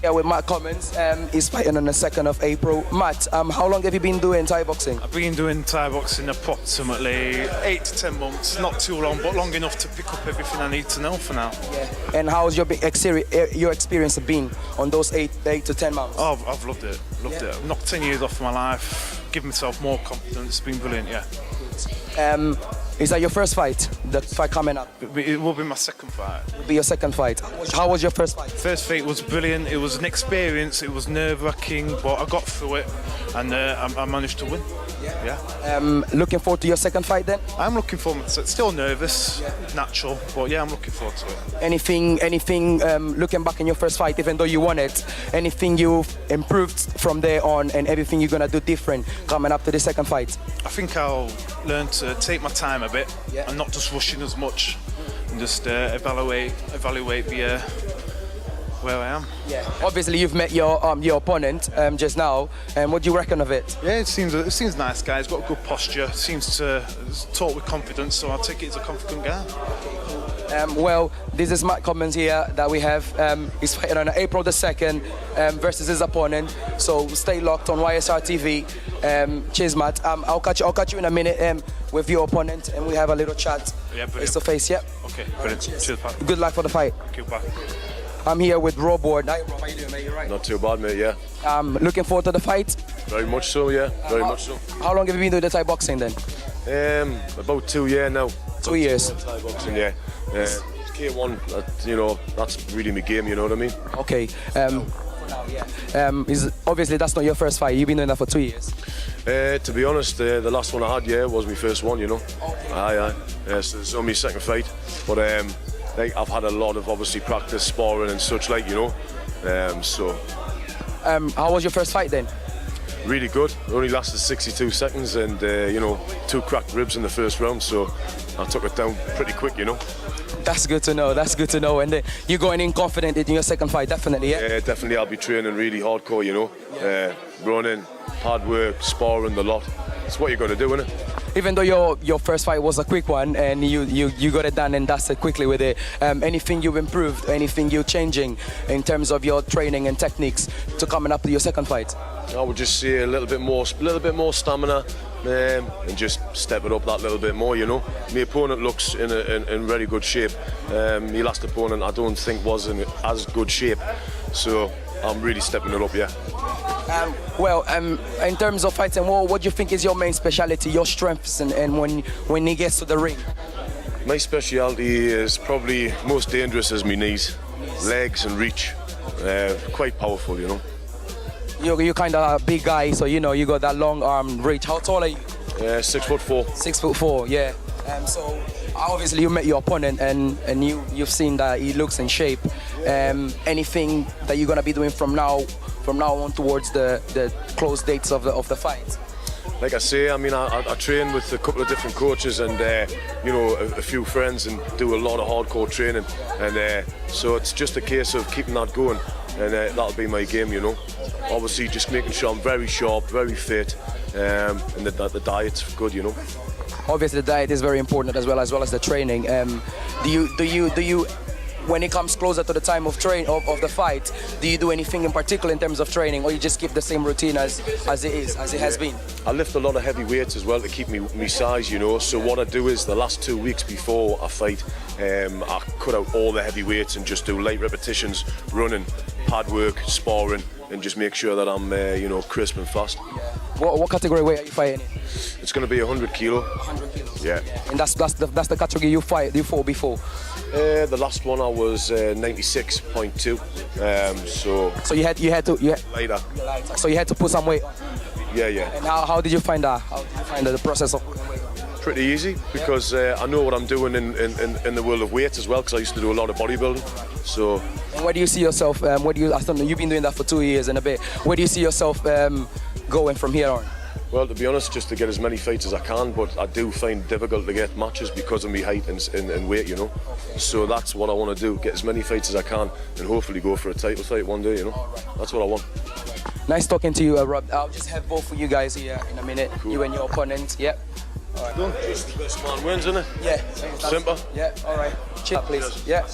Yeah, with Matt Cummins. He's fighting on the 2nd of April. Matt, how long have you been doing Thai boxing? I've been doing Thai boxing approximately 8 to 10 months. Not too long, but long enough to pick up everything I need to know for now. Yeah. And how's your experience been on those 8 to 10 months? Oh, I've loved it. Loved it. I've knocked 10 years off my life. Given myself more confidence. It's been brilliant. Yeah. Is that your first fight? The fight coming up? It will be my second fight. It'll be your second fight. How was your first fight? First fight was brilliant. It was an experience. It was nerve-wracking, but I got through it, and I managed to win. Yeah. Looking forward to your second fight then? I'm looking forward to it. Still nervous, natural, but yeah, I'm looking forward to it. Anything, looking back in your first fight, even though you won it, anything you've improved from there on and everything you're going to do different coming up to the second fight? I think I'll learn to take my time a bit and not just rushing as much and just evaluate where I am. Yeah. Obviously, you've met your opponent just now, and what do you reckon of it? Yeah, it seems nice guy. He's got a good posture. Seems to talk with confidence, so I'll take it as a confident guy. Well, this is Matt Cummins here that we have. He's fighting on April the 2nd versus his opponent. So stay locked on YSR TV. Cheers, Matt. I'll catch you in a minute with your opponent, and we have a little chat face to face. Yep. Okay, brilliant. Cheers, Pat. Good luck for the fight. Thank you, Pat. I'm here with Rob Ward. Hi, Rob. How you doing, mate? You right? Not too bad, mate. Yeah. Looking forward to the fight. Very much so. Yeah. Very much so. How long have you been doing the Thai boxing then? About 2 years now. 2 years. Thai boxing, yeah. K1, that's really my game. You know what I mean? Okay. Obviously that's not your first fight. You've been doing that for 2 years. To be honest, the last one I had, was my first one. You know. Aye. So it's only my second fight, but I've had a lot of obviously practice, sparring and such like, you know. How was your first fight then? Really good. It only lasted 62 seconds and, 2 cracked ribs in the first round, so I took it down pretty quick, you know. That's good to know. And you're going in confident in your second fight, definitely, yeah? Yeah, definitely. I'll be training really hardcore, you know. Running, hard work, sparring the lot. It's what you got to do, innit? Even though your first fight was a quick one and you got it done and dusted quickly with it, anything you've improved, anything you're changing in terms of your training and techniques to coming up to your second fight? I would just say a little bit more stamina and just step it up that little bit more, you know. My opponent looks in very good shape. My last opponent I don't think was in as good shape, so I'm really stepping it up, yeah. In terms of fighting, what do you think is your main speciality, your strengths, and when he gets to the ring? My speciality is probably most dangerous is my knees, legs and reach. Quite powerful, you know. You're kind of a big guy, so you got that long arm reach. How tall are you? 6'4". 6'4", yeah. So obviously you met your opponent and you've seen that he looks in shape. Anything that you're gonna be doing from now on towards the close dates of the fight? Like I say, I mean, I train with a couple of different coaches and a few friends and do a lot of hardcore training, and so it's just a case of keeping that going, and that'll be my game, you know. Obviously, just making sure I'm very sharp, very fit, and that the diet's good, you know. Obviously, the diet is very important as well as the training. Do you when it comes closer to the time of the fight, do you do anything in particular in terms of training, or you just keep the same routine as it has been? I lift a lot of heavy weights as well to keep me size, you know. So what I do is the last 2 weeks before I fight, I cut out all the heavy weights and just do light repetitions, running, pad work, sparring, and just make sure that I'm crisp and fast. What category weight are you fighting in? It's going to be 100 kilo. 100 kilos. Yeah. And that's the category you fought before. The last one I was 96.2. So you had to lighter. So you had to put some weight on. Yeah. And how did you find that? How did you find the process of putting weight on? Pretty easy, because I know what I'm doing in the world of weights as well, because I used to do a lot of bodybuilding. So. And where do you see yourself? I don't know. You've been doing that for 2 years and a bit. Where do you see yourself going from here on? Well, to be honest, just to get as many fights as I can, but I do find it difficult to get matches because of my height and weight, you know. So that's what I want to do, get as many fights as I can and hopefully go for a title fight one day, you know. That's what I want. Nice talking to you, Rob. I'll just have both of you guys here in a minute, cool. You and your opponent, yep. All right. Just the best man wins, isn't it? Yeah. Simple. Yeah, all right. Cheers, please. Yeah.